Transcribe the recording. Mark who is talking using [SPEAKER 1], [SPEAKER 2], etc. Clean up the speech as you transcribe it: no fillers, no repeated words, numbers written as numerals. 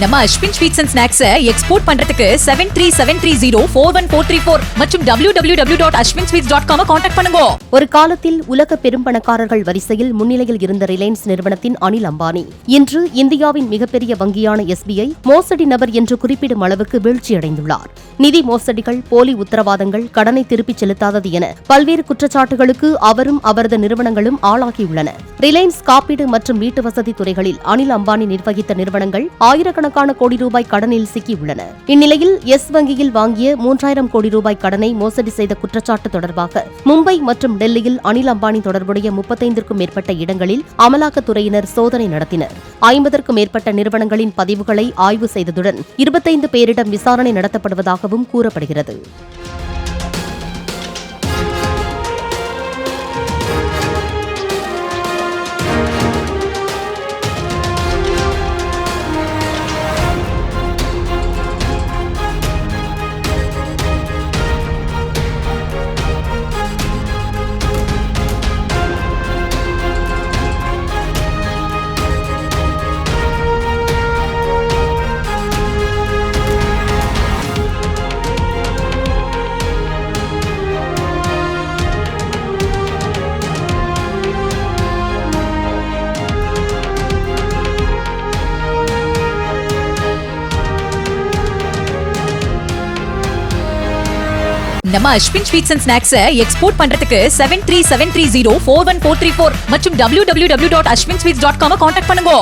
[SPEAKER 1] நம்ம Ashwin sweets and snacks export பண்றதுக்கு 7373041434 மற்றும் www.ashwinsweets.com கான்டாக்ட் பண்ணுங்க.
[SPEAKER 2] ஒரு காலத்தில் உலக பெரும்பணக்காரர்கள் வரிசையில் முன்னிலையில் இருந்த ரிலையன்ஸ் நிறுவனத்தின் அனில் அம்பானி இன்று இந்தியாவின் மிகப்பெரிய வங்கியான SBI மோசடி நபர் என்று குறிப்பிடும் அளவுக்கு வீழ்ச்சியடைந்துள்ளார். நிதி மோசடிகள், போலி உத்தரவாதங்கள், கடனை திருப்பிச் செலுத்தாதது என பல்வேறு குற்றச்சாட்டுகளுக்கு அவரும் அவரது நிறுவனங்களும் ஆளாகியுள்ளன. ரிலையன்ஸ் காப்பீடு மற்றும் வீட்டு வசதி துறைகளில் அனில் அம்பானி நிர்வகித்த நிறுவனங்கள் ஆயிரக்கணக்கான கோடி ரூபாய் கடனில் சிக்கியுள்ளன. இந்நிலையில் எஸ் வங்கியில் வாங்கிய 3000 கோடி ரூபாய் கடனை மோசடி செய்த குற்றச்சாட்டு தொடர்பாக மும்பை மற்றும் டெல்லியில் அனில் அம்பானி தொடர்புடைய 35க்கும் மேற்பட்ட இடங்களில் அமலாக்கத்துறையினர் சோதனை நடத்தினர். 50க்கும் மேற்பட்ட நிறுவனங்களின் பதிவுகளை ஆய்வு செய்ததுடன் 25 பேரிடம் விசாரணை நடத்தப்படுவதாகவும் கூறப்படுகிறது.
[SPEAKER 1] நம்ம Ashwin sweets and snacks export பண்றதுக்கு 7373041434 மற்றும் www.ashwinsweets.com கான்டாக்ட் பண்ணுங்க.